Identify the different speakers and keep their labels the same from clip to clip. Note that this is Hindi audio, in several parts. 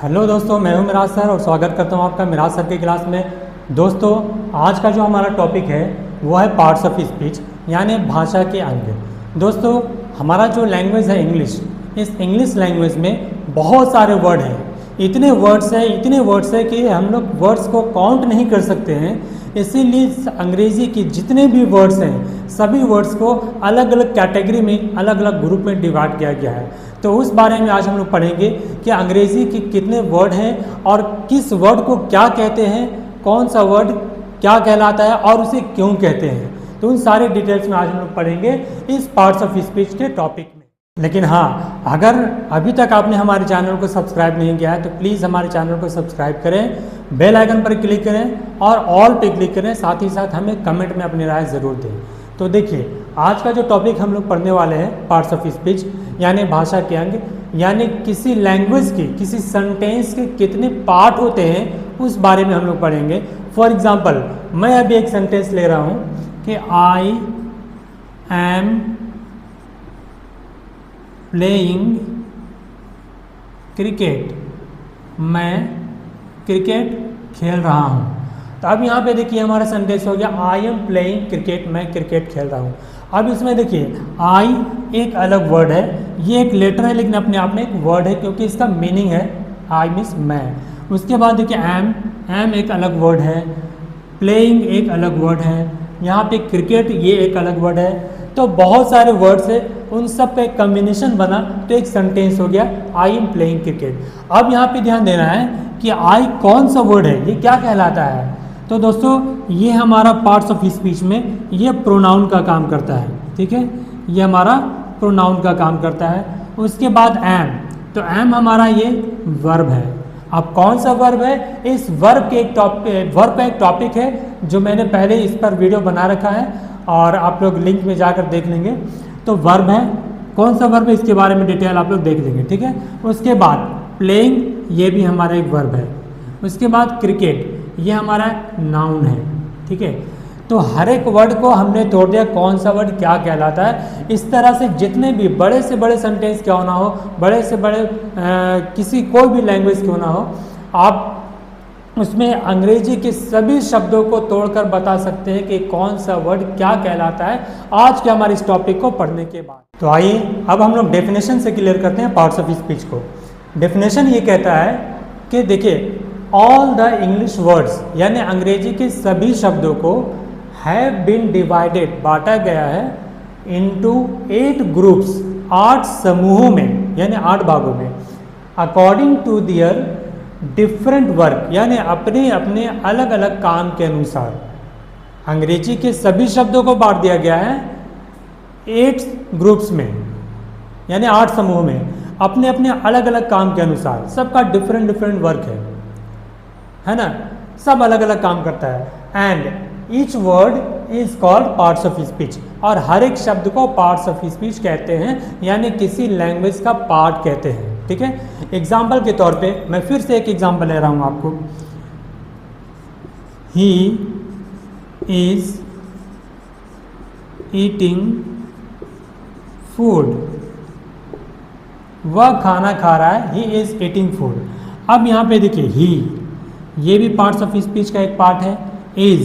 Speaker 1: हेलो दोस्तों, मैं हूं मिराज सर और स्वागत करता हूं आपका मिराज सर की क्लास में। दोस्तों, आज का जो हमारा टॉपिक है वो है पार्ट्स ऑफ स्पीच, यानी भाषा के अंग। दोस्तों, हमारा जो लैंग्वेज है इंग्लिश, इस इंग्लिश लैंग्वेज में बहुत सारे वर्ड हैं। इतने वर्ड्स हैं कि हम लोग वर्ड्स को काउंट नहीं कर सकते हैं। इसीलिए अंग्रेज़ी की जितने भी वर्ड्स हैं सभी वर्ड्स को अलग अलग कैटेगरी में, अलग अलग ग्रुप में डिवाइड किया गया है। तो उस बारे में आज हम लोग पढ़ेंगे कि अंग्रेज़ी के कितने वर्ड हैं और किस वर्ड को क्या कहते हैं, कौन सा वर्ड क्या कहलाता है और उसे क्यों कहते हैं। तो उन सारे डिटेल्स में आज हम लोग पढ़ेंगे इस पार्ट्स ऑफ स्पीच के टॉपिक में। लेकिन हाँ, अगर अभी तक आपने हमारे चैनल को सब्सक्राइब नहीं किया है तो प्लीज़ हमारे चैनल को सब्सक्राइब करें, बेल आइकन पर क्लिक करें और ऑल पे क्लिक करें। साथ ही साथ हमें कमेंट में अपनी राय ज़रूर दें। तो देखिए, आज का जो टॉपिक हम लोग पढ़ने वाले हैं पार्ट्स ऑफ स्पीच, यानी भाषा के अंग, यानी किसी लैंग्वेज के, किसी सेंटेंस के कितने पार्ट होते हैं उस बारे में हम लोग पढ़ेंगे। फॉर एग्जाम्पल, मैं अभी एक सेंटेंस ले रहा हूँ कि आई एम प्लेइंग क्रिकेट, मैं क्रिकेट खेल रहा हूँ। तो अब यहाँ पे देखिए हमारा सेंटेंस हो गया आई एम प्लेइंग क्रिकेट, मैं क्रिकेट खेल रहा हूँ। अब इसमें देखिए आई एक अलग वर्ड है, ये एक लेटर है लेकिन अपने आप में एक वर्ड है क्योंकि इसका मीनिंग है आई मीन्स मैं। उसके बाद देखिए एम एक अलग वर्ड है, प्लेइंग एक अलग वर्ड है, यहाँ पे क्रिकेट ये एक अलग वर्ड है। तो बहुत सारे वर्ड्स है, उन सब का एक कम्बिनेशन बना तो एक सेंटेंस हो गया आई एम प्लेइंग क्रिकेट। अब यहाँ पे ध्यान देना है कि आई कौन सा वर्ड है, ये क्या कहलाता है। तो दोस्तों, ये हमारा पार्ट्स ऑफ स्पीच में ये प्रोनाउन का काम करता है, ठीक है, ये हमारा प्रोनाउन का काम करता है। उसके बाद एम, तो एम हमारा ये वर्ब है। अब कौन सा वर्ब है, इस वर्ब का एक टॉपिक है जो मैंने पहले इस पर वीडियो बना रखा है और आप लोग लिंक में जाकर देख लेंगे। तो वर्ब है, कौन सा वर्ब है इसके बारे में डिटेल आप लोग देख लेंगे, ठीक है। उसके बाद प्लेइंग, ये भी हमारा एक वर्ब है। उसके बाद क्रिकेट, ये हमारा नाउन है, ठीक है। तो हर एक वर्ड को हमने तोड़ दिया कौन सा वर्ड क्या कहलाता है। इस तरह से जितने भी बड़े से बड़े सेंटेंस क्यों ना हो, बड़े से बड़े किसी कोई भी लैंग्वेज क्यों ना हो, आप उसमें अंग्रेजी के सभी शब्दों को तोड़कर बता सकते हैं कि कौन सा वर्ड क्या कहलाता है आज के हमारे इस टॉपिक को पढ़ने के बाद। तो आइए अब हम लोग डेफिनेशन से क्लियर करते हैं पार्ट्स ऑफ स्पीच को। डेफिनेशन ये कहता है कि देखिए, ऑल द इंग्लिश वर्ड्स, यानी अंग्रेजी के सभी शब्दों को हैव बीन डिवाइडेड, बांटा गया है इनटू 8 ग्रुप्स, 8 समूहों में, यानी 8 भागों में, according to their different work, यानी अपने अपने अलग अलग काम के अनुसार। अंग्रेजी के सभी शब्दों को बांट दिया गया है 8 ग्रुप्स में, यानी 8 समूहों में, अपने अपने अलग अलग काम के अनुसार। सबका डिफरेंट वर्क है ना, सब अलग अलग काम करता है। And each word is called parts of speech, और हर एक शब्द को पार्ट्स ऑफ स्पीच कहते हैं, यानी किसी लैंग्वेज का पार्ट कहते हैं, ठीक है। एग्जाम्पल के तौर पे मैं फिर से एक एग्जाम्पल ले रहा हूँ आपको। ही इज ईटिंग फूड, वह खाना खा रहा है, ही इज ईटिंग फूड। अब यहाँ पे देखिए ही, ये भी पार्ट्स ऑफ स्पीच का एक पार्ट है। इज,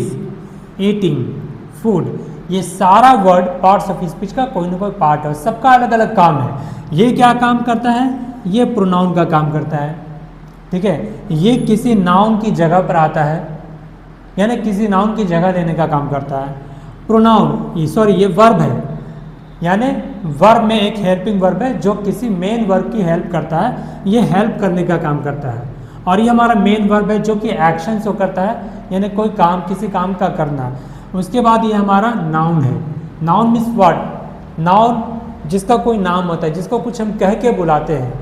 Speaker 1: ईटिंग, फूड, ये सारा वर्ड पार्ट्स ऑफ स्पीच का कोई ना कोई पार्ट है, सबका अलग अलग काम है। ये क्या काम करता है, ये प्रोनाउन का काम करता है, ठीक है। ये किसी नाउन की जगह पर आता है, यानी किसी नाउन की जगह लेने का काम करता है। प्रोनाउन ये वर्ब है, यानी वर्ब में एक हेल्पिंग वर्ब है जो किसी मेन वर्ब की हेल्प करता है, ये हेल्प करने का काम करता है। और ये हमारा मेन वर्ब है जो कि एक्शन शो करता है, यानी कोई काम, किसी काम का करना। उसके बाद ये हमारा नाउन है। नाउन मीन्स व्हाट, नाउन जिसका कोई नाम होता है, जिसको कुछ हम कह के बुलाते हैं,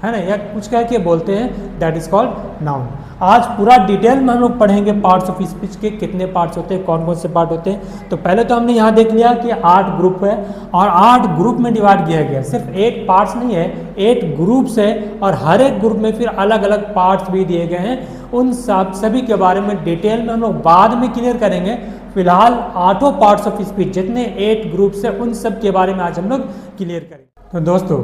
Speaker 1: है ना, या कुछ कह के बोलते हैं, दैट इज कॉल्ड नाउन। आज पूरा डिटेल में हम लोग पढ़ेंगे पार्ट्स ऑफ स्पीच के कितने पार्ट्स होते हैं, कौन कौन से पार्ट होते हैं। तो पहले तो हमने यहाँ देख लिया कि 8 ग्रुप है और 8 ग्रुप में डिवाइड किया गया। सिर्फ 8 पार्ट्स नहीं है, 8 ग्रुप्स है और हर एक ग्रुप में फिर अलग अलग पार्ट्स भी दिए गए हैं। उन सभी के बारे में डिटेल में हम लोग बाद में क्लियर करेंगे। फिलहाल 8 पार्ट्स ऑफ स्पीच, जितने 8 ग्रुप्स है, उन सब के बारे में आज हम लोग क्लियर करेंगे। तो दोस्तों,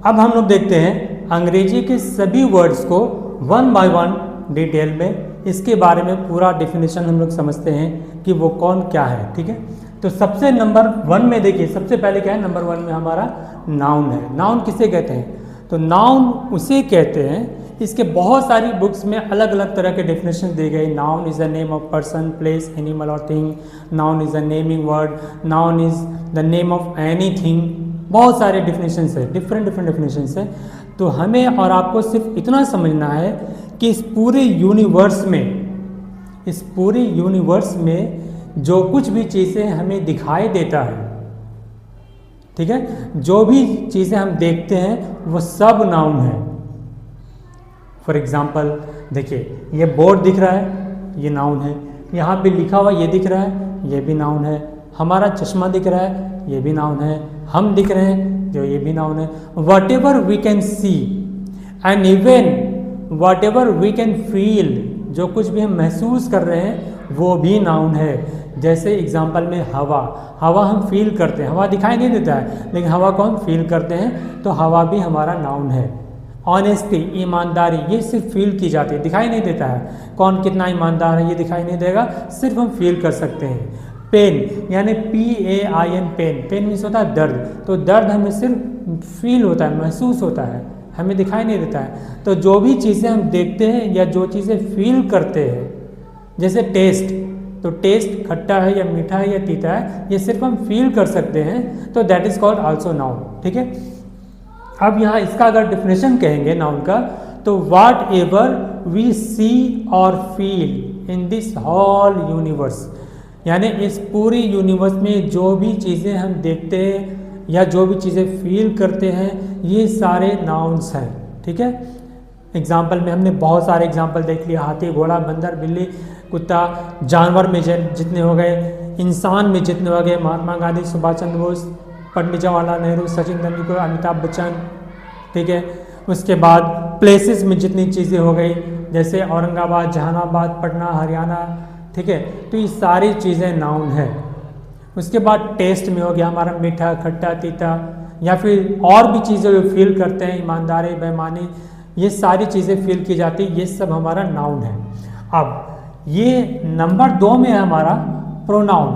Speaker 1: अब हम लोग देखते हैं अंग्रेजी के सभी वर्ड्स को वन बाय वन डिटेल में इसके बारे में पूरा डेफिनेशन हम लोग समझते हैं कि वो कौन क्या है, ठीक है। तो सबसे नंबर 1 में देखिए, सबसे पहले क्या है, नंबर 1 में हमारा नाउन है। नाउन किसे कहते हैं? तो नाउन उसे कहते हैं, इसके बहुत सारी बुक्स में अलग अलग तरह के डेफिनेशन दी गई। Noun is the name of person, place, animal और thing. Noun is the naming word. Noun is the name of anything. बहुत सारे डेफिनेशंस है, डिफरेंट डेफिनेशंस है। तो हमें और आपको सिर्फ इतना समझना है कि इस पूरे यूनिवर्स में जो कुछ भी चीज़ें हमें दिखाई देता है, ठीक है, जो भी चीज़ें हम देखते हैं वो सब नाउन है। फॉर एग्जाम्पल देखिए, ये बोर्ड दिख रहा है, ये नाउन है। यहाँ पे लिखा हुआ ये दिख रहा है, ये भी नाउन है। हमारा चश्मा दिख रहा है, ये भी नाउन है। हम दिख रहे हैं, जो ये भी नाउन है। Whatever we can see and even whatever we can feel, जो कुछ भी हम महसूस कर रहे हैं वो भी नाउन है। जैसे एग्जाम्पल में हवा हम फील करते हैं, हवा दिखाई नहीं देता है लेकिन हवा को हम फील करते हैं, तो हवा भी हमारा नाउन है। ऑनेस्टी, ईमानदारी, ये सिर्फ फील की जाती है, दिखाई नहीं देता है। कौन कितना ईमानदार है ये दिखाई नहीं देगा, सिर्फ हम फील कर सकते हैं। पेन यानी PAIN, पेन मीन्स होता है दर्द। तो दर्द हमें सिर्फ फील होता है, महसूस होता है, हमें दिखाई नहीं देता है। तो जो भी चीज़ें हम देखते हैं या जो चीज़ें फील करते हैं, जैसे टेस्ट, तो टेस्ट खट्टा है या मीठा है या तीता है, ये सिर्फ हम फील कर सकते हैं, तो that is called also known, ठीक है। अब यहाँ इसका अगर डिफिनेशन कहेंगे नाउन का, तो व्हाट एवर वी सी और feel in this whole universe, यानी इस पूरी यूनिवर्स में जो भी चीज़ें हम देखते हैं या जो भी चीज़ें फील करते हैं, ये सारे नाउन्स हैं, ठीक है। एग्जाम्पल में हमने बहुत सारे एग्जाम्पल देख लिए, हाथी, घोड़ा, बंदर, बिल्ली, कुत्ता, जानवर में जितने हो गए, इंसान में जितने हो गए, महात्मा गांधी, सुभाष चंद्र बोस, पंडित जवाहरलाल नेहरू, सचिन तेंदुलकर, अमिताभ बच्चन, ठीक है। उसके बाद प्लेसेस में जितनी चीज़ें हो गई, जैसे औरंगाबाद, जहानाबाद, पटना, हरियाणा, ठीक है, तो ये सारी चीज़ें नाउन है। उसके बाद टेस्ट में हो गया हमारा मीठा, खट्टा, तीता, या फिर और भी चीज़ें जो फील करते हैं, ईमानदारी, बेईमानी, ये सारी चीज़ें फील की जाती, ये सब हमारा नाउन है। अब ये नंबर 2 में है हमारा प्रोनाउन,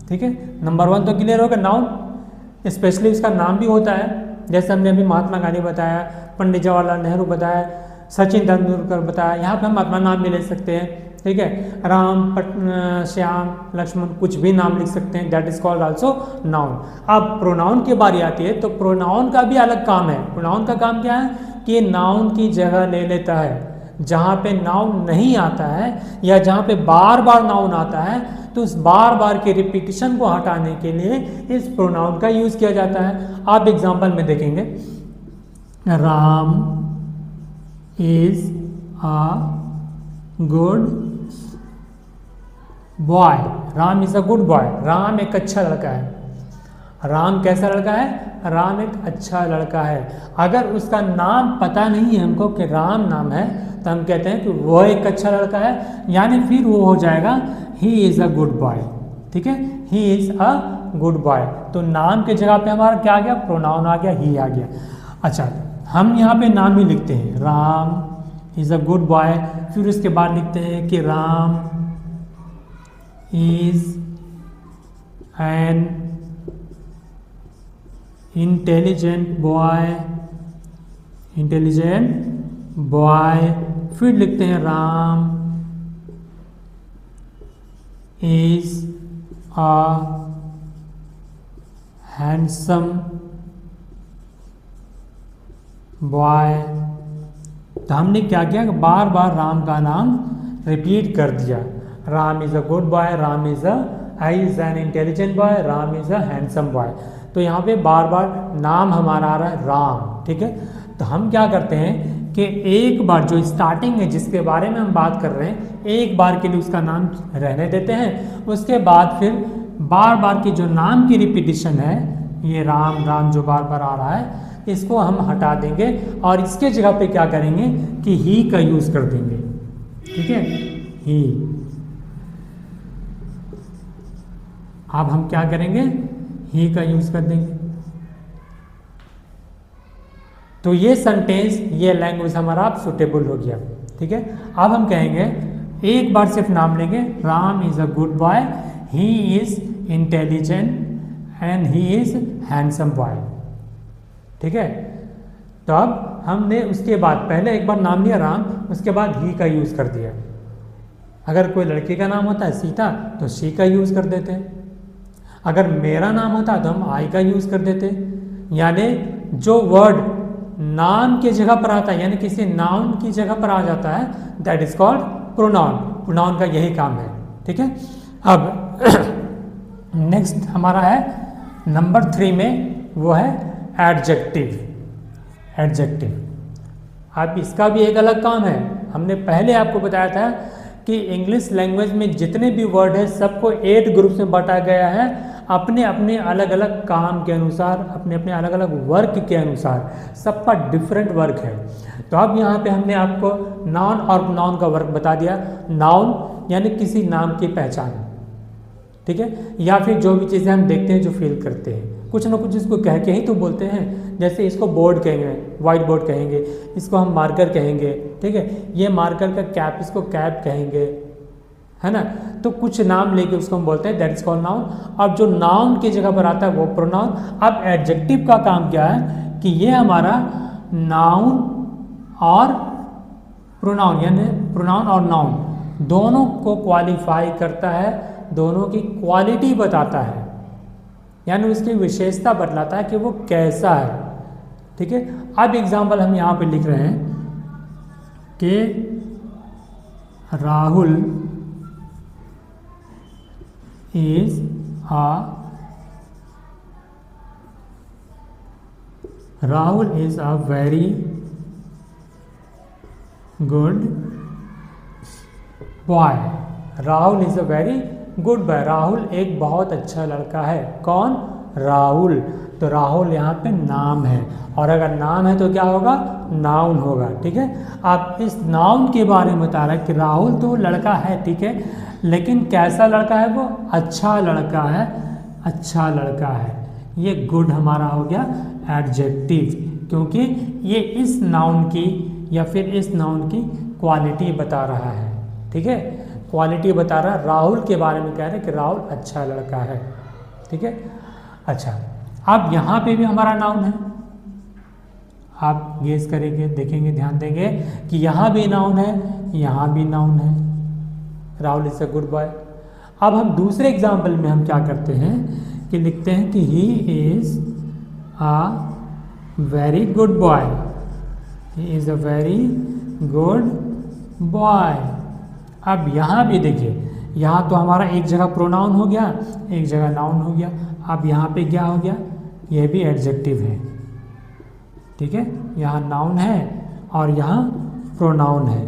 Speaker 1: ठीक है। नंबर 1 तो क्लियर होगा, नाउन, स्पेशली इसका नाम भी होता है, जैसे हमने अभी महात्मा गांधी बताया, पंडित जवाहरलाल नेहरू बताया, सचिन तेंदुलकर बताया, यहाँ पे हम अपना नाम भी ले सकते हैं, ठीक है। राम, श्याम, लक्ष्मण, कुछ भी नाम लिख सकते हैं, that is called also known. अब प्रोनाउन की बारी आती है, तो प्रोनाउन का भी अलग काम है। प्रोनाउन का काम क्या है कि नाउन की जगह ले लेता है। जहाँ पे नाउन नहीं आता है या जहाँ पे बार बार नाउन आता है, तो उस बार बार के रिपीटिशन को हटाने के लिए इस प्रोनाउन का यूज़ किया जाता है। आप एग्जाम्पल में देखेंगे, Ram is a good boy, Ram is a good boy, Ram एक अच्छा लड़का है। राम कैसा लड़का है? राम एक अच्छा लड़का है। अगर उसका नाम पता नहीं है हमको कि राम नाम है, तो हम कहते हैं कि वो एक अच्छा लड़का है, यानी फिर वो हो जाएगा he is a good boy, ठीक है, he is a good boy. तो नाम के जगह पे हमारा क्या आ गया? प्रोनाउन आ गया, ही आ गया। अच्छा, हम यहाँ पे नाम ही लिखते हैं, Ram is a good boy, फिर उसके बाद लिखते हैं कि Ram is an intelligent boy, फिर लिखते हैं Ram is a handsome boy. तो हमने क्या किया कि बार बार राम का नाम रिपीट कर दिया। Ram is a good boy, Ram is an intelligent boy, Ram is a handsome boy. तो यहाँ पे बार बार नाम हमारा आ रहा है राम, ठीक है। तो हम क्या करते हैं कि एक बार जो स्टार्टिंग है जिसके बारे में हम बात कर रहे हैं, एक बार के लिए उसका नाम रहने देते हैं, उसके बाद फिर बार बार की जो नाम की रिपीटिशन है, ये राम राम जो बार बार आ रहा है, इसको हम हटा देंगे और इसके जगह पे क्या करेंगे कि ही का यूज़ कर देंगे, ठीक है, ही। अब हम क्या करेंगे? ही का यूज़ कर देंगे। तो ये सेंटेंस, ये लैंग्वेज हमारा आप सुटेबल हो गया। ठीक है, अब हम कहेंगे, एक बार सिर्फ नाम लेंगे, Ram is a good boy, he is intelligent and he is handsome boy. ठीक है, तो अब हमने उसके बाद पहले एक बार नाम लिया राम, उसके बाद ही का यूज़ कर दिया। अगर कोई लड़के का नाम होता है सीता तो शी का यूज़ कर देते हैं, अगर मेरा नाम होता तो हम आई का यूज़ कर देते। यानी जो वर्ड नाम की जगह पर आता है, यानी किसी नाउन की जगह पर आ जाता है, that is called pronoun. Pronoun का यही काम है। ठीक है, अब नेक्स्ट हमारा है नंबर 3 में, वो है एडजेक्टिव। एडजेक्टिव, अब इसका भी एक अलग काम है। हमने पहले आपको बताया था कि इंग्लिश लैंग्वेज में जितने भी वर्ड है सबको 8 ग्रुप्स में बांटा गया है, अपने अपने अलग अलग काम के अनुसार, अपने अपने अलग अलग वर्क के अनुसार, सबका डिफरेंट वर्क है। तो अब यहाँ पे हमने आपको नाउन और प्रोनाउन का वर्क बता दिया। नाउन यानी किसी नाम की पहचान, ठीक है, या फिर जो भी चीज़ें हम देखते हैं, जो फील करते हैं, कुछ ना कुछ इसको कह के ही तो बोलते हैं। जैसे इसको बोर्ड कहेंगे, वाइट बोर्ड कहेंगे, इसको हम मार्कर कहेंगे। ठीक है, ये मार्कर का कैप, इसको कैप कहेंगे, है ना। तो कुछ नाम लेके उसको हम बोलते हैं, दैट इज कॉल्ड नाउन। अब जो नाउन की जगह पर आता है वो प्रोनाउन। अब एडजेक्टिव का काम क्या है कि ये हमारा नाउन और प्रोनाउन, यानी प्रोनाउन और नाउन दोनों को क्वालिफाई करता है, दोनों की क्वालिटी बताता है, यानी उसकी विशेषता बतलाता है कि वो कैसा है। ठीक है, अब एग्जाम्पल हम यहाँ पे लिख रहे हैं कि Rahul is a very good boy. Rahul is a very good boy, Rahul एक बहुत अच्छा लड़का है। कौन? राहुल। तो राहुल यहाँ पे नाम है, और अगर नाम है तो क्या होगा? नाउन होगा। ठीक है, आप इस नाउन के बारे में बता रहे हैं कि राहुल तो लड़का है, ठीक है, लेकिन कैसा लड़का है वो? अच्छा लड़का है, अच्छा लड़का है। ये गुड हमारा हो गया एडजेक्टिव, क्योंकि ये इस नाउन की या फिर इस नाउन की क्वालिटी बता रहा है। ठीक है, क्वालिटी बता रहा है। राहुल के बारे में कह रहे हैं कि राहुल अच्छा लड़का है। ठीक है, अच्छा, अब यहाँ पे भी हमारा नाउन है। आप गेस करेंगे, देखेंगे, ध्यान देंगे कि यहाँ भी नाउन है, यहाँ भी नाउन है। Rahul is a good boy. अब हम दूसरे एग्जाम्पल में हम क्या करते हैं कि लिखते हैं कि he is a very good boy, he is a very good boy. अब यहाँ भी देखिए, यहाँ तो हमारा एक जगह प्रोनाउन हो गया, एक जगह नाउन हो गया। अब यहाँ पे क्या हो गया? ये भी एडजेक्टिव है। ठीक है, यहाँ नाउन है और यहाँ प्रोनाउन है,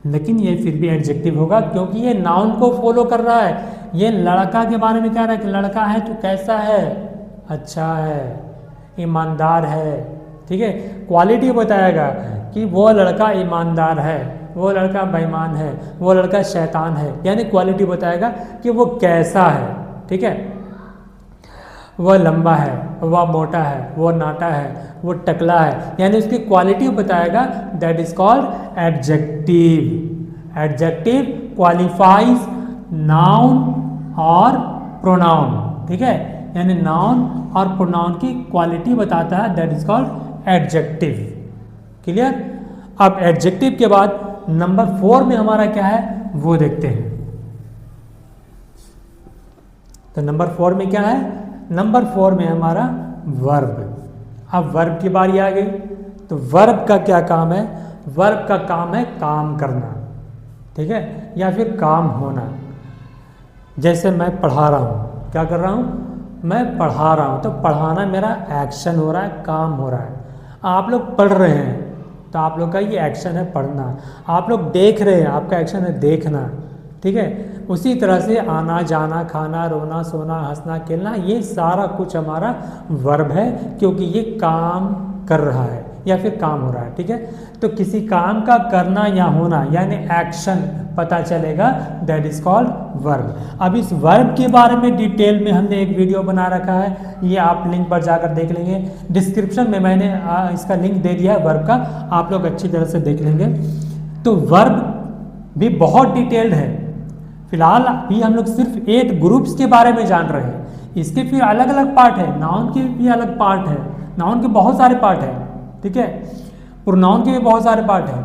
Speaker 1: लेकिन ये फिर भी एडजेक्टिव होगा क्योंकि ये नाउन को फॉलो कर रहा है। ये लड़का के बारे में कह रहा है कि लड़का है तो कैसा है? अच्छा है, ईमानदार है। ठीक है, क्वालिटी बताएगा कि वो लड़का ईमानदार है, वो लड़का बेईमान है, वो लड़का शैतान है, यानी क्वालिटी बताएगा कि वो कैसा है। ठीक है, वह लंबा है, वह मोटा है, वो नाटा है, वो टकला है, यानी उसकी क्वालिटी बताएगा। That is called adjective. Adjective qualifies noun और प्रोनाउन। ठीक है, यानी नाउन और प्रोनाउन की क्वालिटी बताता है, that is called adjective. Clear? अब एडजेक्टिव के बाद नंबर 4 में हमारा क्या है वो देखते हैं। तो नंबर 4 में क्या है? नंबर 4 में हमारा वर्ब। अब वर्ब की बारी आ गई। तो वर्ब का क्या काम है? वर्ब का काम है काम करना, ठीक है, या फिर काम होना। जैसे मैं पढ़ा रहा हूँ, क्या कर रहा हूँ? मैं पढ़ा रहा हूँ, तो पढ़ाना मेरा एक्शन हो रहा है, काम हो रहा है। आप लोग पढ़ रहे हैं तो आप लोग का ये एक्शन है पढ़ना। आप लोग देख रहे हैं, आपका एक्शन है देखना। ठीक है, उसी तरह से आना जाना, खाना, रोना, सोना, हंसना, खेलना, ये सारा कुछ हमारा वर्ब है, क्योंकि ये काम कर रहा है, या फिर काम हो रहा है, ठीक है। तो किसी काम का करना या होना यानी एक्शन पता चलेगा, दैट इज कॉल्ड वर्ब। अब इस वर्ब के बारे में डिटेल में हमने एक वीडियो बना रखा है, ये आप लिंक पर जाकर देख लेंगे। डिस्क्रिप्शन में मैंने इसका लिंक दे दिया है वर्ब का, आप लोग अच्छी तरह से देख लेंगे। तो वर्ब भी बहुत डिटेल्ड है। फिलहाल अभी हम लोग सिर्फ 8 ग्रुप्स के बारे में जान रहे हैं। इसके फिर अलग अलग पार्ट है, नाउन के भी अलग पार्ट है, नाउन के बहुत सारे पार्ट है, ठीक है। प्रोनाउन के भी बहुत सारे पार्ट है,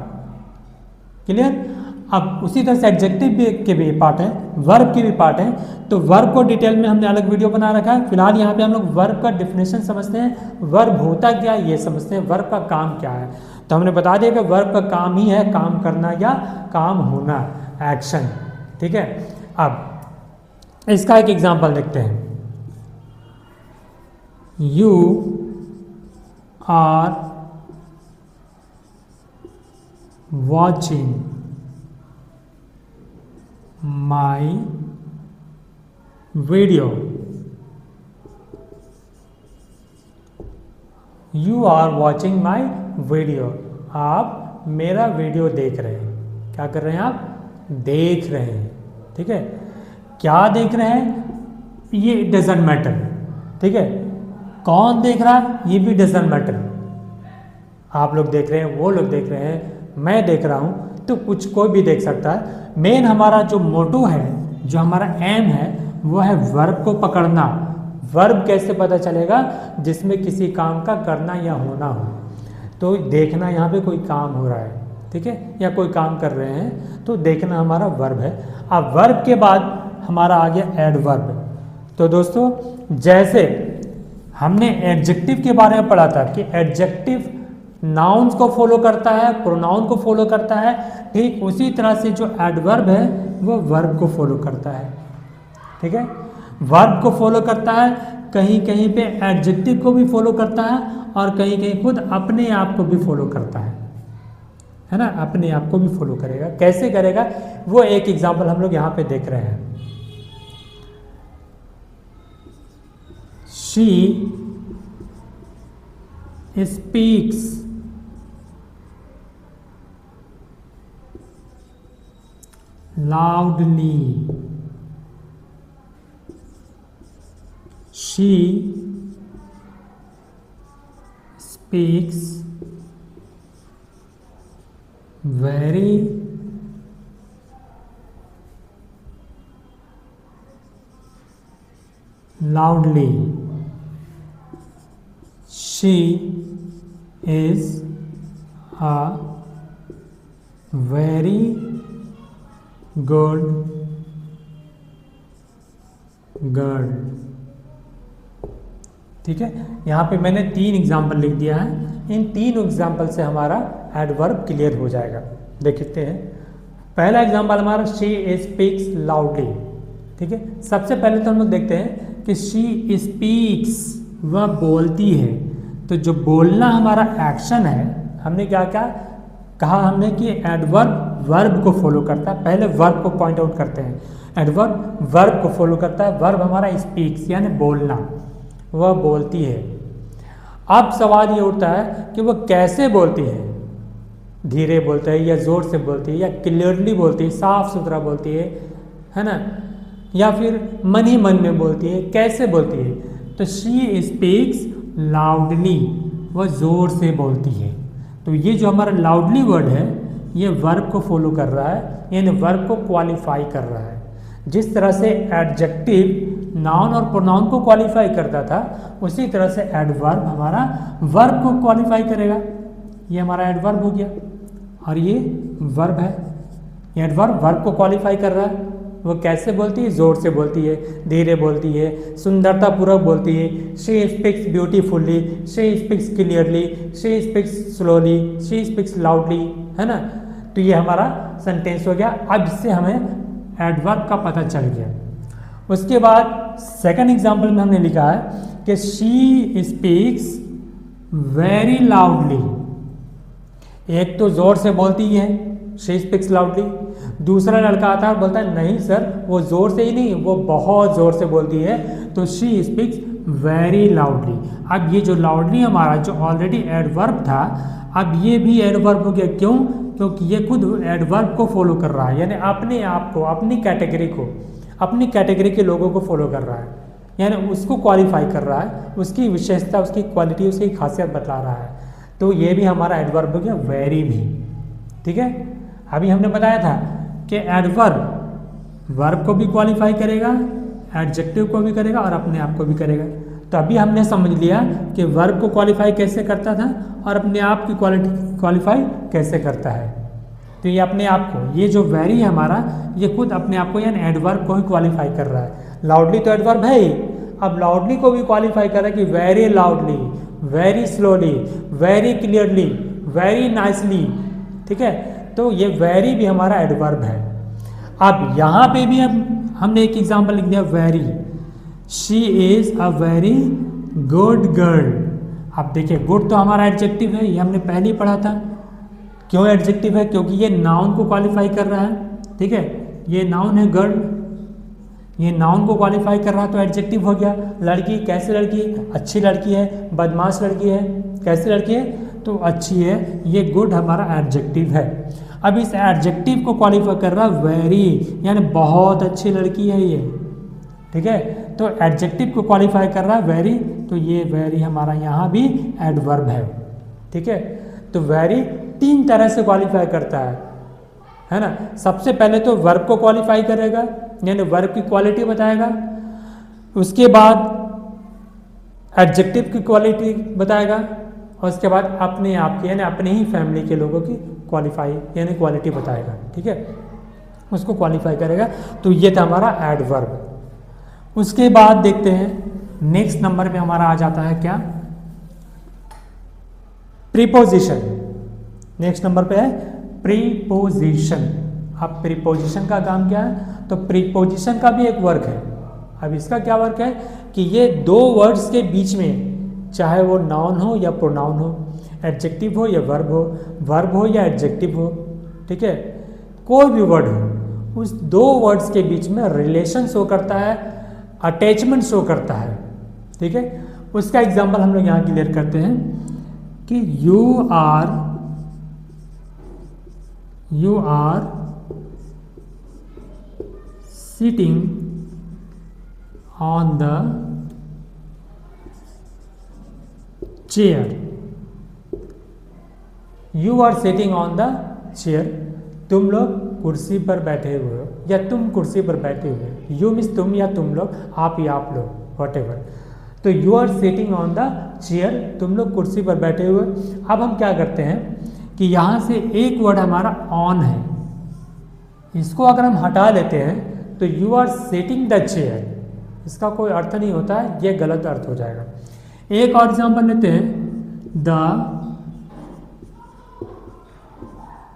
Speaker 1: क्लियर। अब उसी तरह से एडजेक्टिव के भी पार्ट है, वर्ब के भी पार्ट है। तो वर्ब को डिटेल में हमने अलग वीडियो बना रखा है। फिलहाल यहाँ पे हम लोग वर्ब का डेफिनेशन समझते हैं, वर्ब होता क्या है ये समझते हैं, वर्ब का काम क्या है। तो हमने बता दिया कि वर्ब का काम ही है काम करना या काम होना, एक्शन, ठीक है। अब इसका एक एग्जांपल देखते हैं। You are watching my video. You are watching my video. आप मेरा वीडियो देख रहे हैं। क्या कर रहे हैं आप? देख रहे हैं, ठीक है। क्या देख रहे हैं ये डजंट मैटर, ठीक है। कौन देख रहा है ये भी डजंट मैटर। आप लोग देख रहे हैं, वो लोग देख रहे हैं, मैं देख रहा हूँ, तो कुछ कोई भी देख सकता है। मेन हमारा जो मोटो है, जो हमारा एम है, वो है वर्ब को पकड़ना। वर्ब कैसे पता चलेगा? जिसमें किसी काम का करना या होना हो। तो देखना, यहाँ पे कोई काम हो रहा है, ठीक है, या कोई काम कर रहे हैं, तो देखना हमारा वर्ब है। अब वर्ब के बाद हमारा आ गया एडवर्ब। तो दोस्तों जैसे हमने एडजेक्टिव के बारे में पढ़ा था कि एडजेक्टिव नाउन्स को फॉलो करता है, प्रोनाउन को फॉलो करता है, ठीक उसी तरह से जो एडवर्ब है वो वर्ब को फॉलो करता है, ठीक है। वर्ब को फॉलो करता है, कहीं कहीं पे एडजेक्टिव को भी फॉलो करता है, और कहीं कहीं खुद अपने आप को भी फॉलो करता है ना, अपने आप को भी फॉलो करेगा। कैसे करेगा वो एक एग्जाम्पल हम लोग यहाँ पे देख रहे हैं। She speaks loudly. She speaks very loudly. She is a very good girl. ठीक है, यहाँ पे मैंने 3 एग्जाम्पल लिख दिया है। इन 3 एग्जाम्पल से हमारा एडवर्ब क्लियर हो जाएगा। देखते हैं, पहला एग्जाम्पल हमारा शी स्पीक्स लाउडली, ठीक है। सबसे पहले तो हम लोग देखते हैं कि शी स्पीक्स, वह बोलती है। तो जो बोलना हमारा एक्शन है, हमने क्या क्या कहा, हमने कि एडवर्ब वर्ब को फॉलो करता है। पहले वर्ब को पॉइंट आउट करते हैं। एडवर्ब वर्ब को फॉलो करता है। वर्ब हमारा स्पीक्स यानी बोलना, वह बोलती है। अब सवाल ये उठता है कि वह कैसे बोलती है, धीरे बोलती है या ज़ोर से बोलती है या क्लियरली बोलती है, साफ सुथरा बोलती है ना, या फिर मन ही मन में बोलती है, कैसे बोलती है। तो शी स्पीक्स लाउडली, वह ज़ोर से बोलती है। तो ये जो हमारा लाउडली वर्ड है ये वर्ब को फॉलो कर रहा है, यानी वर्ब को क्वालिफाई कर रहा है। जिस तरह से एडजेक्टिव नाउन और प्रोनाउन को क्वालिफाई करता था, उसी तरह से एडवर्ब हमारा वर्ब को क्वालिफाई करेगा। ये हमारा एडवर्ब हो गया और ये वर्ब है। एडवर्ब वर्ब को क्वालिफाई कर रहा है। वो कैसे बोलती है? ज़ोर से बोलती है, धीरे बोलती है, सुंदरतापूर्वक बोलती है। She speaks beautifully, she speaks clearly, she speaks slowly, she speaks loudly, है ना। तो ये हमारा सेंटेंस हो गया। अब इससे हमें एडवर्ब का पता चल गया। उसके बाद सेकंड एग्जाम्पल में हमने लिखा है कि शी स्पीक्स वेरी लाउडली। एक तो ज़ोर से बोलती है, शी स्पीक्स लाउडली। दूसरा लड़का आता है और बोलता है नहीं सर, वो ज़ोर से ही नहीं, वो बहुत ज़ोर से बोलती है, तो शी स्पीक्स वेरी लाउडली। अब ये जो लाउडली हमारा जो ऑलरेडी एडवर्ब था, अब ये भी एडवर्ब हो गया। क्यों? क्योंकि ये खुद एडवर्ब को फॉलो कर रहा है, यानी अपने आप को, अपनी कैटेगरी के लोगों को फॉलो कर रहा है, यानी उसको क्वालिफाई कर रहा है, उसकी विशेषता, उसकी क्वालिटी, उसकी खासियत बतला रहा है। तो ये भी हमारा एडवर्ब हो गया, वेरी भी। ठीक है, अभी हमने बताया था कि एडवर्ब वर्ब को भी क्वालिफाई करेगा, एडजेक्टिव को भी करेगा और अपने आप को भी करेगा। तो अभी हमने समझ लिया कि वर्ब को क्वालिफाई कैसे करता था और अपने आप की क्वालिफाई कैसे करता है। तो ये अपने आप को, ये जो वेरी है हमारा, ये खुद अपने आप को यानी एडवर्ब को ही क्वालिफाई कर रहा है। लाउडली तो एडवर्ब है ही, अब लाउडली को भी क्वालिफाई कर रहा है कि very loudly, very slowly, very clearly, very nicely. ठीक है, तो ये वेरी भी हमारा एडवर्ब है। अब यहाँ पे भी हमने एक एग्जाम्पल लिख दिया, very, she is a very good girl. अब देखिए, गुड तो हमारा एडजेक्टिव है, ये हमने पहले ही पढ़ा था। क्यों एडजेक्टिव है? क्योंकि ये नाउन को क्वालिफाई कर रहा है। ठीक है, ये नाउन है गर्ल, ये नाउन को क्वालिफाई कर रहा है तो एडजेक्टिव हो गया। लड़की, कैसी लड़की? अच्छी लड़की है, बदमाश लड़की है, कैसी लड़की है? तो अच्छी है। ये गुड हमारा एडजेक्टिव है। अब इस एडजेक्टिव को क्वालिफाई कर रहा है वेरी, यानी बहुत अच्छी लड़की है ये। ठीक है, तो एडजेक्टिव को क्वालिफाई कर रहा है वेरी, तो ये वेरी हमारा यहाँ भी एडवर्ब है। ठीक है, तो वेरी 3 तरह से क्वालिफाई करता है ना। सबसे पहले तो वर्ब को क्वालिफाई करेगा, यानी वर्ब की क्वालिटी बताएगा। उसके बाद एडजेक्टिव की क्वालिटी बताएगा और उसके बाद अपने आप की, यानी अपने ही फैमिली के लोगों की क्वालिफाई यानी क्वालिटी बताएगा। ठीक है, उसको क्वालिफाई करेगा। तो ये था हमारा एडवर्ब। उसके बाद देखते हैं नेक्स्ट नंबर पे हमारा आ जाता है क्या? प्रीपोजिशन। नेक्स्ट नंबर पे है प्रीपोजिशन। अब प्रीपोजिशन का काम क्या है? तो प्रीपोजिशन का भी एक वर्क है। अब इसका क्या वर्क है कि ये 2 वर्ड्स के बीच में, चाहे वो नाउन हो या प्रोनाउन हो, एडजेक्टिव हो या वर्ब हो या एडजेक्टिव हो, ठीक है, कोई भी वर्ड हो, उस 2 वर्ड्स के बीच में रिलेशन शो करता है, अटैचमेंट शो करता है। ठीक है, उसका एग्जांपल हम लोग यहाँ क्लियर करते हैं कि you are sitting on the chair. You are sitting on the chair, तुम लोग कुर्सी पर बैठे हुए हो या तुम कुर्सी पर बैठे हुए हो। यू मीन्स तुम या तुम लोग, आप या आप लोग, व्हाटएवर। तो you are sitting on the chair, तुम लोग कुर्सी पर बैठे हुए। अब हम क्या करते हैं कि यहाँ से एक वर्ड हमारा ऑन है, इसको अगर हम हटा लेते हैं तो you are sitting the chair, इसका कोई अर्थ नहीं होता है, ये गलत अर्थ हो जाएगा। एक और एग्जाम्पल लेते हैं, the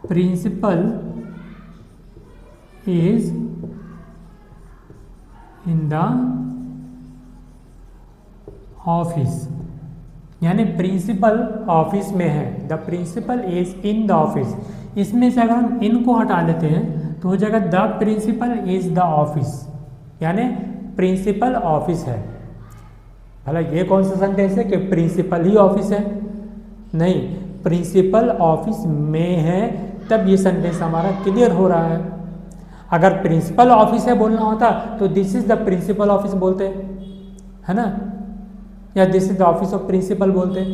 Speaker 1: principal is in the office, यानी प्रिंसिपल ऑफिस में है। The principal is in the office, इसमें से अगर हम इन को हटा लेते हैं तो हो जाएगा the principal is the office, यानी प्रिंसिपल ऑफिस है। भला ये कौन सा सेंटेंस है कि प्रिंसिपल ही ऑफिस है? नहीं, प्रिंसिपल ऑफिस में है, तब ये सेंटेंस हमारा क्लियर हो रहा है। अगर प्रिंसिपल ऑफिस है बोलना होता तो this is the principal office बोलते, है ना, या this is the office of principal बोलते,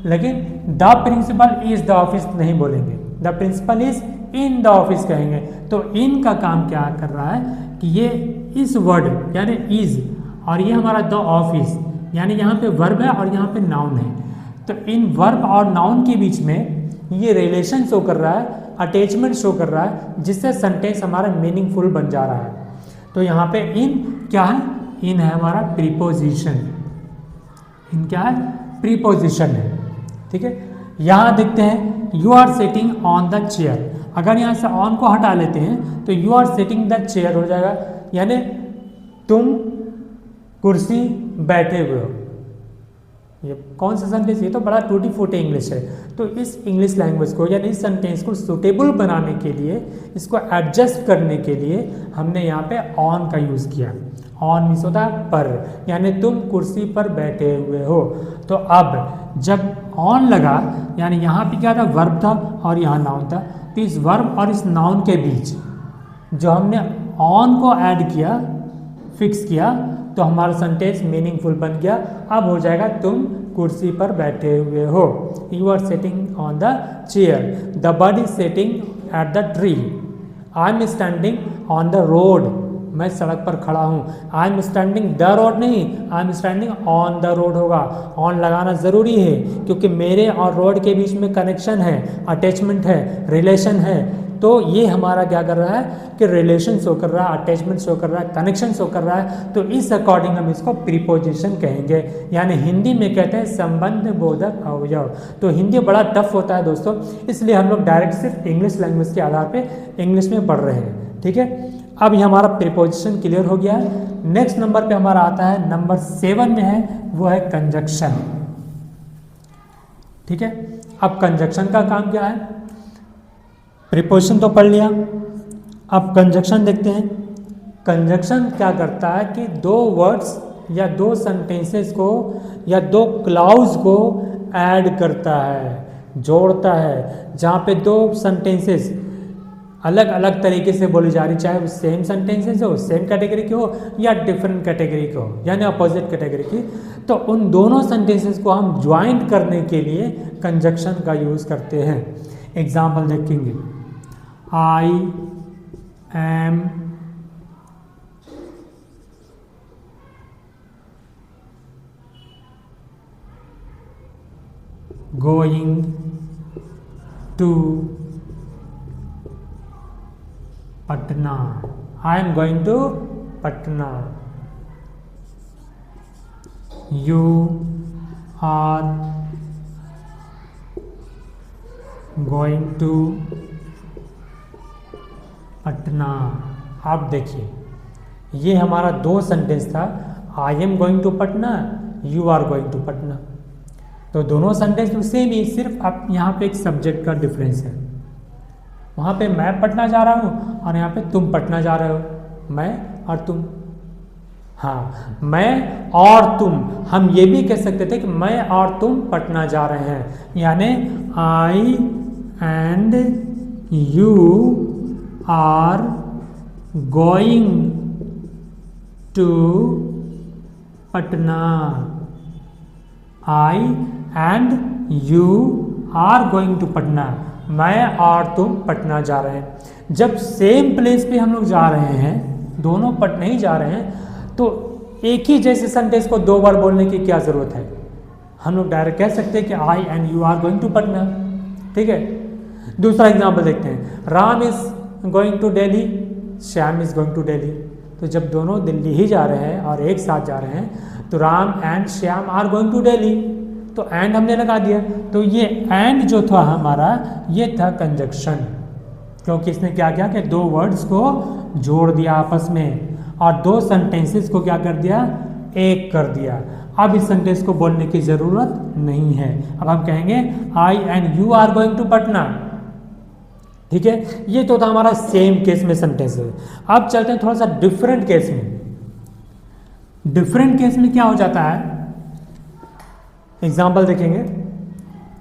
Speaker 1: लेकिन the principal is the office नहीं बोलेंगे, the principal is in the office कहेंगे। तो इन का काम क्या कर रहा है कि ये इस वर्ड यानी इज और ये हमारा द ऑफिस, यानी यहाँ पे वर्ब है और यहाँ पे नाउन है, तो इन वर्ब और नाउन के बीच में ये रिलेशन शो कर रहा है, अटैचमेंट शो कर रहा है, जिससे सेंटेंस हमारा मीनिंगफुल बन जा रहा है। तो यहाँ पे इन क्या है? इन है हमारा प्रीपोजिशन। इन क्या है? प्रीपोजिशन है। ठीक है, यहाँ देखते हैं you are sitting on the chair, अगर यहाँ से ऑन को हटा लेते हैं तो you are sitting the chair हो जाएगा, यानी तुम कुर्सी बैठे हुए हो। ये कौन सा सेंटेंस, ये तो बड़ा टूटी फूटी इंग्लिश है। तो इस इंग्लिश लैंग्वेज को यानी इस सेंटेंस को सूटेबल बनाने के लिए, इसको एडजस्ट करने के लिए हमने यहाँ पे ऑन का यूज़ किया। ऑन मीन्स होता है पर, यानी तुम कुर्सी पर बैठे हुए हो। तो अब जब ऑन लगा यानी यहाँ पे क्या था, वर्ब था और यहाँ नाउन था। तो इस वर्ब और इस नाउन के बीच जो हमने ऑन को ऐड किया, फिक्स किया, तो हमारा सेंटेंस मीनिंगफुल बन गया। अब हो जाएगा तुम कुर्सी पर बैठे हुए हो, you are sitting on the chair, the bird is sitting at the tree, I am standing on the road, मैं सड़क पर खड़ा हूँ। I am standing the road नहीं, I am standing on the road होगा। ऑन लगाना ज़रूरी है क्योंकि मेरे और रोड के बीच में कनेक्शन है, अटैचमेंट है, रिलेशन है। तो ये हमारा क्या कर रहा है कि रिलेशन शो कर रहा है, अटैचमेंट शो कर रहा है, कनेक्शन शो कर रहा है। तो इस अकॉर्डिंग हम इसको प्रीपोजिशन कहेंगे, यानी हिंदी में कहते हैं संबंध बोधक अवयव। तो हिंदी बड़ा टफ होता है दोस्तों, इसलिए हम लोग डायरेक्ट सिर्फ इंग्लिश लैंग्वेज के आधार पे इंग्लिश में पढ़ रहे हैं। ठीक है, अब ये हमारा प्रीपोजिशन क्लियर हो गया है। नेक्स्ट नंबर पे हमारा आता है, नंबर 7 में है, वो है कंजक्शन। ठीक है, अब कंजक्शन का काम क्या है, प्रीपोजिशन तो पढ़ लिया, अब कंजक्शन देखते हैं। कंजक्शन क्या करता है कि दो वर्ड्स या दो सेंटेंसेस को या दो क्लाउज को ऐड करता है, जोड़ता है। जहाँ पे दो सेंटेंसेस अलग अलग तरीके से बोली जा रही, चाहे वो सेम सेंटेंसेस हो, सेम कैटेगरी की हो या डिफरेंट कैटेगरी की हो, यानी अपोजिट कैटेगरी की, तो उन दोनों सेंटेंसेस को हम ज्वाइंट करने के लिए कंजक्शन का यूज़ करते हैं। एग्जाम्पल देखेंगे, I am going to Patna, I am going to Patna, you are going to Patna. आप देखिए, ये हमारा दो सेंटेंस था, I am going to Patna, you are going to Patna. तो दोनों सेंटेंस तो सेम ही, सिर्फ अब यहाँ पे एक सब्जेक्ट का डिफरेंस है। वहाँ पे मैं पटना जा रहा हूँ और यहाँ पे तुम पटना जा रहे हो, मैं और तुम। हाँ, मैं और तुम, हम ये भी कह सकते थे कि मैं और तुम पटना जा रहे हैं, यानी I and you are going to Patna, I and you are going to Patna, मैं और तुम पटना जा रहे हैं। जब सेम प्लेस पे हम लोग जा रहे हैं, दोनों पटना ही जा रहे हैं, तो एक ही जैसे सेंटेंस को दो बार बोलने की क्या ज़रूरत है। हम लोग डायरेक्ट कह सकते हैं कि I and you are going to Patna. ठीक है, दूसरा एग्जाम्पल देखते हैं, Ram is going to Delhi, Shyam is going to Delhi. तो जब दोनों दिल्ली ही जा रहे हैं और एक साथ जा रहे हैं, तो Ram and Shyam are going to Delhi, तो एंड हमने लगा दिया। तो ये एंड जो था हमारा, ये था कंजक्शन, क्योंकि इसने क्या किया कि दो वर्ड्स को जोड़ दिया आपस में और दो सेंटेंसेस को क्या कर दिया, एक कर दिया। अब इस सेंटेंस को बोलने की ज़रूरत नहीं है। अब हम कहेंगे I and you are going to Patna. ठीक है, ये तो था हमारा सेम केस में सेंटेंस है। अब चलते हैं थोड़ा सा डिफरेंट केस में। डिफरेंट केस में क्या हो जाता है, एग्जाम्पल देखेंगे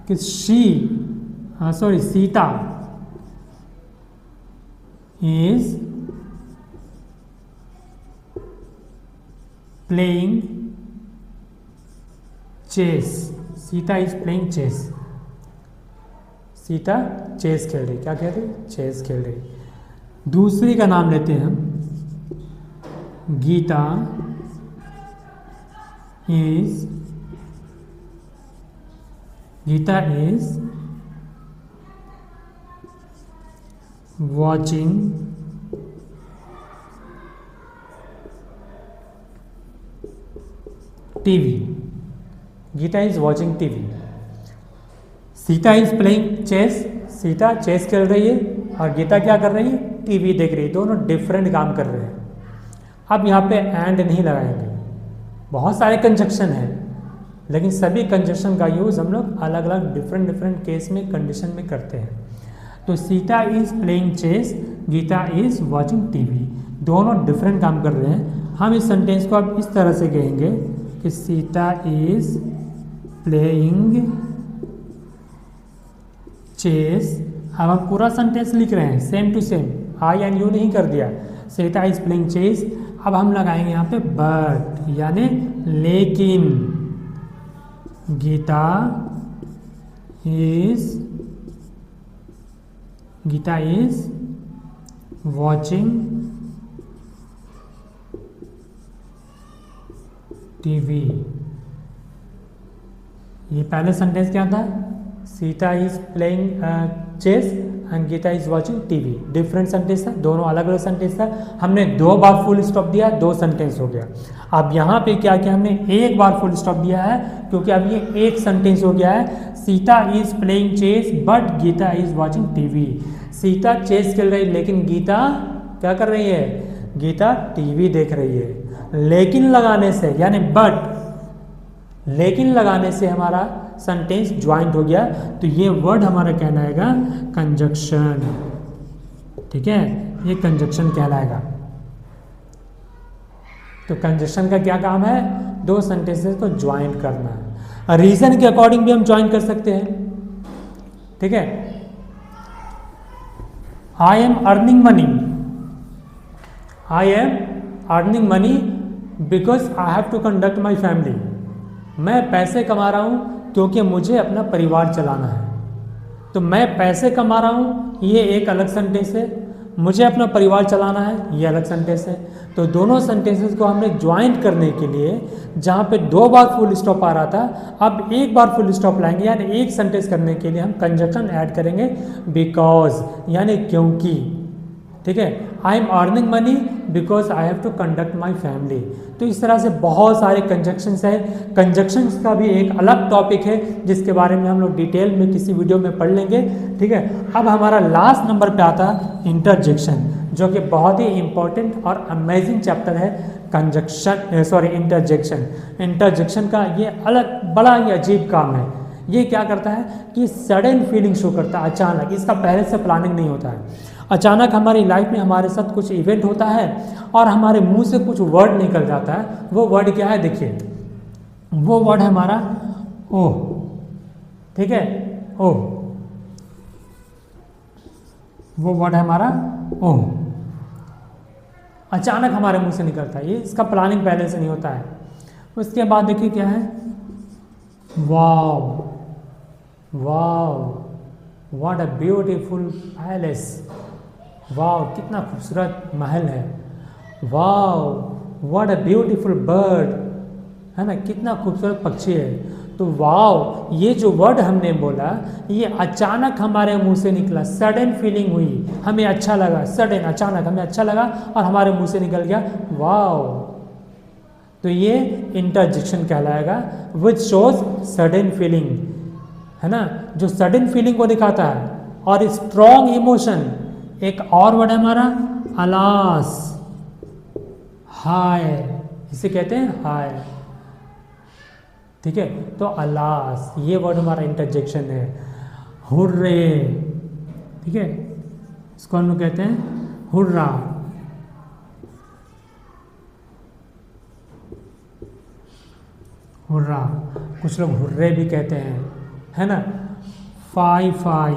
Speaker 1: कि Sita is playing chess, Sita is playing chess, Sita chess खेल रही, क्या खेल रही, चेस खेल रही। दूसरी का नाम लेते हैं हम, Gita is watching TV, Gita is watching TV. Sita is playing chess, Sita chess खेल रही है और गीता क्या कर रही है, टीवी देख रही है। दोनों डिफरेंट काम कर रहे हैं। अब यहाँ पे एंड नहीं लगाएंगे, बहुत सारे कंजक्शन हैं, लेकिन सभी कंजक्शन का यूज़ हम लोग अलग अलग डिफरेंट केस में कंडीशन में करते हैं। तो Sita is playing chess, Gita is watching TV, दोनों डिफरेंट काम कर रहे हैं। हम इस सेंटेंस को अब इस तरह से कहेंगे कि सीता इज़ प्लेइंग चेस। अब हम पूरा सेंटेंस लिख रहे हैं same to same, I and you नहीं कर दिया। सीता इज़ प्लेइंग चेस, अब हम लगाएंगे यहाँ पे बट, यानी लेकिन गीता इज वॉचिंग टीवी। ये पहले सेंटेंस क्या था? Sita is playing chess and Gita is watching TV. Different sentence था, दोनों अलग अलग सेंटेंस था। हमने 2 बार फुल स्टॉप दिया, 2 सेंटेंस हो गया। अब यहाँ पे क्या किया हमने? 1 बार फुल स्टॉप दिया है, क्योंकि अब ये एक सेंटेंस हो गया है। Sita is playing chess but Gita is watching TV. Sita chess खेल रही, लेकिन गीता क्या कर रही है? गीता टीवी देख रही है। लेकिन लगाने से, यानी बट, लेकिन लगाने से हमारा सेंटेंस ज्वाइंट हो गया। तो ये वर्ड हमारा कहलाएगा कंजक्शन। ठीक है, ये कंजक्शन कहलाएगा। तो कंजक्शन का क्या काम है? 2 सेंटेंसेस को ज्वाइंट करना है। रीजन के अकॉर्डिंग भी हम ज्वाइंट कर सकते हैं। ठीक है, I am earning money, I am earning money because I have to conduct my family. मैं पैसे कमा रहा हूँ क्योंकि मुझे अपना परिवार चलाना है। तो मैं पैसे कमा रहा हूँ, ये एक अलग सेंटेंस है। मुझे अपना परिवार चलाना है, ये अलग सेंटेंस है। तो दोनों सेंटेंसेस को हमने ज्वाइंट करने के लिए, जहाँ पे 2 बार फुल स्टॉप आ रहा था, अब 1 बार फुल स्टॉप लाएंगे, यानी एक सेंटेंस करने के लिए हम कंजक्शन ऐड करेंगे बिकॉज, यानी क्योंकि। ठीक है, I am earning money because I have to conduct my family. तो इस तरह से बहुत सारे कंजक्शंस हैं। कंजक्शंस का भी एक अलग टॉपिक है, जिसके बारे में हम लोग डिटेल में किसी वीडियो में पढ़ लेंगे। ठीक है, अब हमारा लास्ट नंबर पे आता है इंटरजेक्शन, जो कि बहुत ही इंपॉर्टेंट और अमेजिंग चैप्टर है। इंटरजेक्शन। इंटरजेक्शन का ये अलग बड़ा ही अजीब काम है। ये क्या करता है कि सडन फीलिंग शो करता है, अचानक। इसका पहले से प्लानिंग नहीं होता है। अचानक हमारी लाइफ में हमारे साथ कुछ इवेंट होता है और हमारे मुंह से कुछ वर्ड निकल जाता है। वो वर्ड क्या है? देखिए, वो वर्ड है हमारा ओह। ठीक है, ओह, वो वर्ड है हमारा ओह। अचानक हमारे मुंह से निकलता है, ये इसका प्लानिंग पहले से नहीं होता है। उसके बाद देखिए क्या है? वाव, वाव, व्हाट अ ब्यूटीफुल पैलेस। वाव, कितना खूबसूरत महल है। वाव, व्हाट अ ब्यूटीफुल बर्ड, है ना, कितना खूबसूरत पक्षी है। तो वाव, ये जो वर्ड हमने बोला, ये अचानक हमारे मुंह से निकला, सडन फीलिंग हुई, हमें अच्छा लगा, सडन, अचानक हमें अच्छा लगा और हमारे मुंह से निकल गया वाव। तो ये इंटरजेक्शन कहलाएगा, विच शोज सडन फीलिंग, है ना, जो सडन फीलिंग को दिखाता है। और स्ट्रॉन्ग इमोशन, एक और वर्ड है हमारा अलास, हाय, इसे कहते हैं हाय। ठीक है, तो अलास, ये वर्ड हमारा इंटरजेक्शन है। हुर्रे, ठीक है, इसको हम लोग कहते हैं हुर्रा। हुर्रा, कुछ लोग हुर्रे भी कहते हैं, है ना। फाई फाई,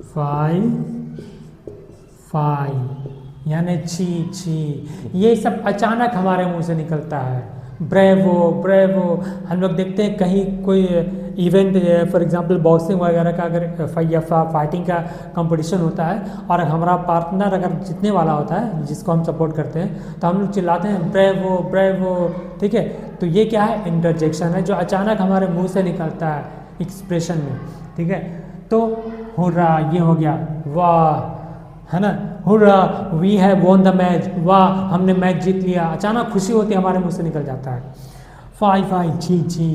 Speaker 1: फाई फाई, यानी छी छी, ये सब अचानक हमारे मुंह से निकलता है। ब्रेवो, ब्रेवो, हम लोग देखते हैं कहीं कोई इवेंट, फॉर एग्जांपल बॉक्सिंग वगैरह का अगर फाइटिंग का कंपटीशन होता है और हमारा पार्टनर अगर जीतने वाला होता है, जिसको हम सपोर्ट करते हैं, तो हम लोग चिल्लाते हैं ब्रेवो, ब्रेवो। ठीक है, तो ये क्या है? इंटरजेक्शन है, जो अचानक हमारे मुंह से निकलता है एक्सप्रेशन में। ठीक है, तो हुर्रा, ये हो गया वाह, है ना, hurrah, we have won the match, वाह, हमने मैच जीत लिया। अचानक खुशी होती है, हमारे मुंह से निकल जाता है। फाई फाई, छी छी,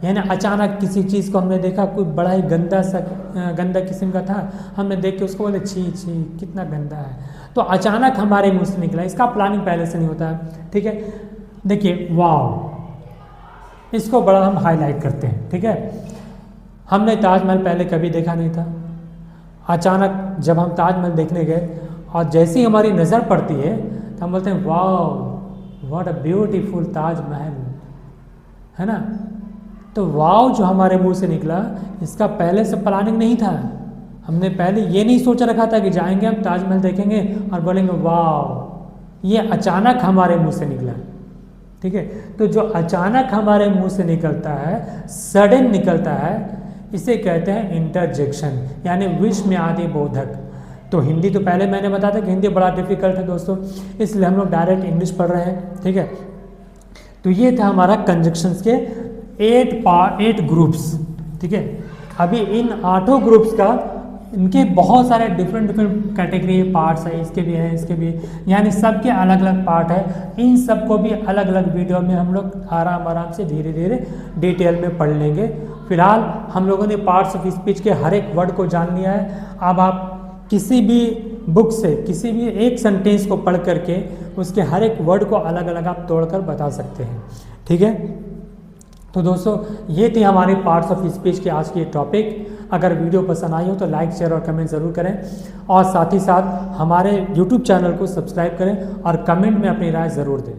Speaker 1: यानी अचानक किसी चीज़ को हमने देखा, कोई बड़ा ही गंदा किस्म का था, हमने देख के उसको बोले छी छी, कितना गंदा है। तो अचानक हमारे मुंह से निकला, इसका प्लानिंग पहले से नहीं होता है। ठीक है, देखिए वाव, इसको बड़ा हम हाईलाइट करते हैं। ठीक है, हमने ताजमहल पहले कभी देखा नहीं था, अचानक जब हम ताजमहल देखने गए और जैसी हमारी नज़र पड़ती है तो हम बोलते हैं wow what a beautiful Taj Mahal, है ना। तो वाओ जो हमारे मुंह से निकला, इसका पहले से प्लानिंग नहीं था। हमने पहले ये नहीं सोच रखा था कि जाएंगे हम ताजमहल देखेंगे और बोलेंगे वाओ, ये अचानक हमारे मुंह से निकला। ठीक है, तो जो अचानक हमारे मुंह से निकलता है, सडन निकलता है, इसे कहते हैं इंटरजेक्शन, यानी विष में आदि बोधक। तो हिंदी तो पहले मैंने बताया था कि हिंदी बड़ा डिफिकल्ट है दोस्तों, इसलिए हम लोग डायरेक्ट इंग्लिश पढ़ रहे हैं। ठीक है, तो ये था हमारा कंजक्शंस के 8 ग्रुप्स। ठीक है, अभी इन 8 ग्रुप्स का इनके बहुत सारे डिफरेंट कैटेगरी पार्ट्स हैं, इसके भी हैं, इसके भी, यानी सबके अलग अलग पार्ट है। इन सबको भी अलग अलग वीडियो में हम लोग आराम से धीरे धीरे डिटेल में पढ़ लेंगे। फिलहाल हम लोगों ने पार्ट्स ऑफ स्पीच के हर एक वर्ड को जान लिया है। अब आप किसी भी बुक से किसी भी एक सेंटेंस को पढ़ करके उसके हर एक वर्ड को अलग अलग आप तोड़कर बता सकते हैं। ठीक है, तो दोस्तों ये थी हमारी पार्ट्स ऑफ स्पीच के आज की टॉपिक। अगर वीडियो पसंद आई हो तो लाइक शेयर और कमेंट ज़रूर करें, और साथ ही साथ हमारे यूट्यूब चैनल को सब्सक्राइब करें और कमेंट में अपनी राय ज़रूर दें।